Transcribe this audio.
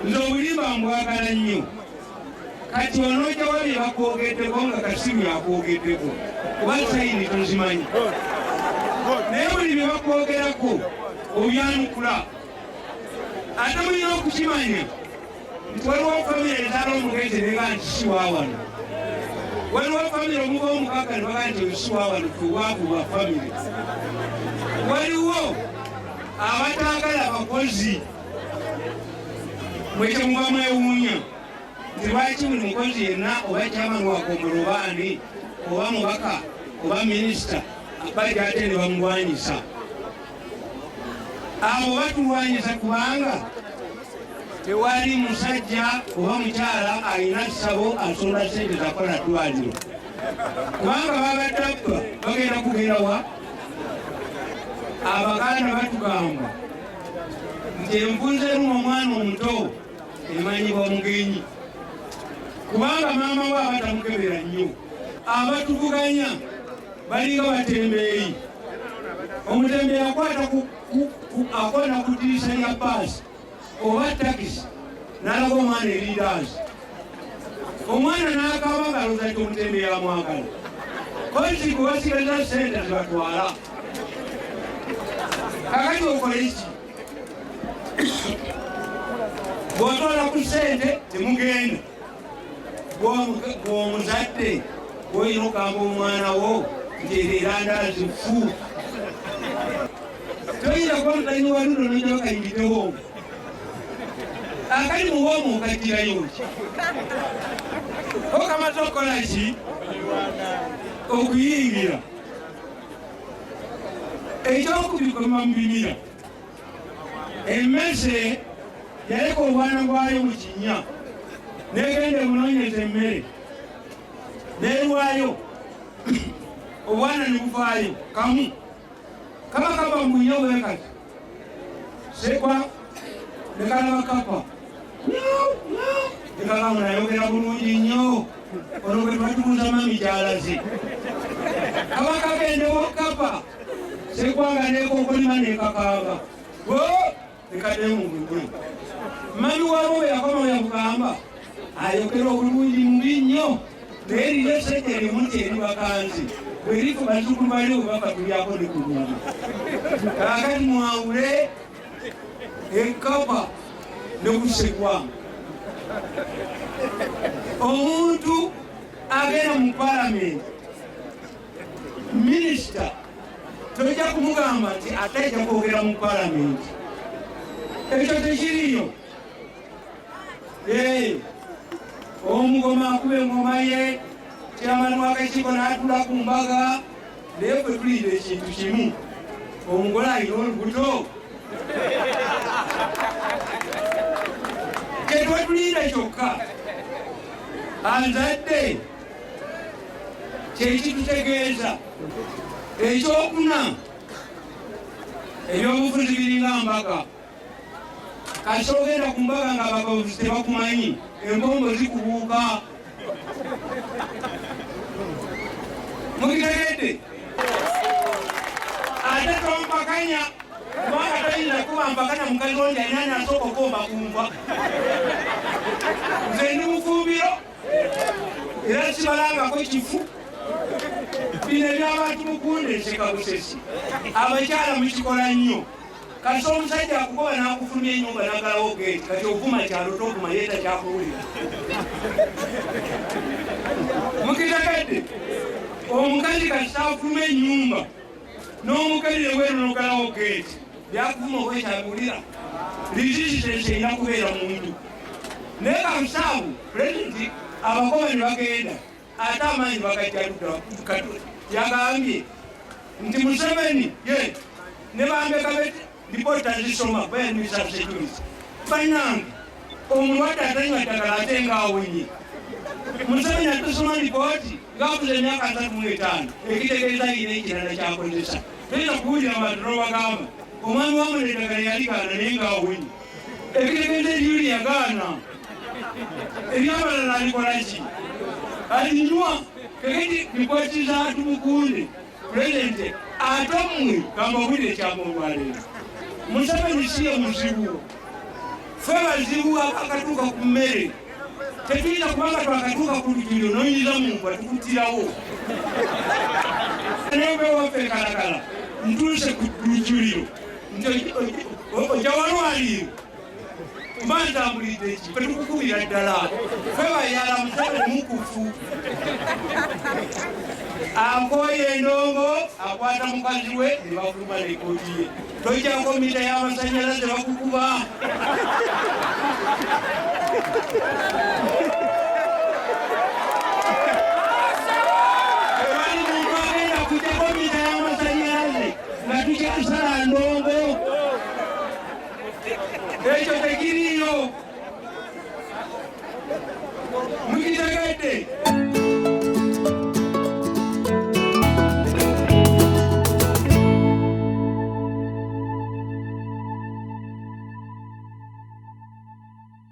nze obulimba mbwagala nnyo kati onojja wali bakwogeddeko nga kasimu yakwogeddeko kuba sayini tozimanyi naye buli bye bakwogerako obyanukula ate mulina okukimanya nti waliwo famire ezaala omugezi nega nti siwaawano waliwo famire omuva omukaka nebaga nti osiwaawano tuwaavu bwa famire waliwo abataagala abakozi mwekyemuba mwewuunya nti lwaki buli mukozi yenna oba kyamani wakomolo baani oba mubaka oba minisita bajja ate ne bamulwanyisa abo batulwanyisa kubanga tewali musajja oba mukyala alina kisabo asonda sente zakola ddwaliro kubanga babadde bagenda kugenda wa abaganda batugamba nti envunza eruma omwana omuto emanyibwa omugenyi kubanga maama we abatamukebera nnyo abatuvuganya balinga batembeeyi omutembeeyi akwata akona ku ddirisa lya baasi oba takisi n'alaga omwana eridaasi omwana n'akaaba ngaloza nti omutembeeyi amwagala kozi kubasigaza sente zibatwala kakati okola eki bwotwala ku sente temugenda gwomuzadde gwoyina okugamba omwana wo nti erandazi fu toyina kuba mutalina waluno noja bakayingitewo akali muwomu okagirayo ki okamaze okukola ki okuyingira ekyokubikoma mu bimira emmese yaleka obwana bwayo mu kinnya negenda ebunoonyeza emmere nerwayo obwana nebuvaayo kamu kaba kaba mbunya obwekati sekwa nekalaba kapa ekakamu nayogera bulungi nnyo ono bwe twatubuza mami gyalaze kaba kagendewo kapa sekwanga nekokolima nekakaaba nekademugugwe mami wabo bwe yakoma yakugamba ayogera obulungi mubi nnyo naye lino esente erimu nti eri bakanzi bwerifu bazukulu bali obubaka tulyako ne kulungi kakati mwawule ekapa nekusekwa omuntu agenda mu palamenti minisita tojja kumugamba nti atajja kwogera mu palamenti ekyo tekiriyo omugoma akuba engoma ye kyamani wakakiiko n'atula ku mbaga naye bwe tuliira ekintu kimu omugole alina olubuto kyetwetuliira kyokka anzadde kyekitutegeeza ekyokuna ebyobufuzi biringa mbaga kasi ogenda ku mbaga nga abagabuzi tebakumanyi empombo zikubuuka mukitegedde ate tompakanya kubanga toyinza kuba mpakanya mukazi wange anyanya asooka okomba kumva nze ndi mufumbiro era kibalangako kifu bino ebyabantu mukunda ensekabusesi abakyala mukikola nnyo kati omusajja akugoba n'akufulumya ennyumba n'agalawo geeti kati ovuma kyalo tokuma yeeta kyakuwulira mukitegedde omukazi kati taafuluma ennyumba n'omukazi ebweru n'ogalawo geeti byakuvuma oba ekyabiwulira lisisitensi erina kubeera muntu naye kamusaabu pulezidenti abakoba ne bagenda ate amaanyi bagajjaludda yagambye nti Museveni ye ne bambeka lipoota zisoma bendisabsekurity banange omulwadde atanywa ddagala ate ngaawonye Museveni atusoma lipooti ngaakuza emyaka 35 ekitegeeza yina ekirala kyakozesa toyina kuwulira abantu nobagamba omwami wamu neddagala yaligaana naye ngaawonye ekitegeeza eryuli yagaana eryabalala alikolaki alinywa keketi lipooti zatumukunde pulezidenti ate mmwe kamba obwire ekyama olwaleero Museveni si ye muzibu ffe bazibu akatuuka ku mmere tetuyinza kubanga twakatuuka ku lujuliro noyinza mungwa tukutirawo nembewaffe kalakala ntuuse ku lujuliro nti ojja walwaliro kuba ntambulidde eki fe tukukubira ddala ffe bayala musale mukufu akoye endongo akwata mukazi we ne bafuluma n'ekooti ye tojjako mita y'amasanyalaze bakukuba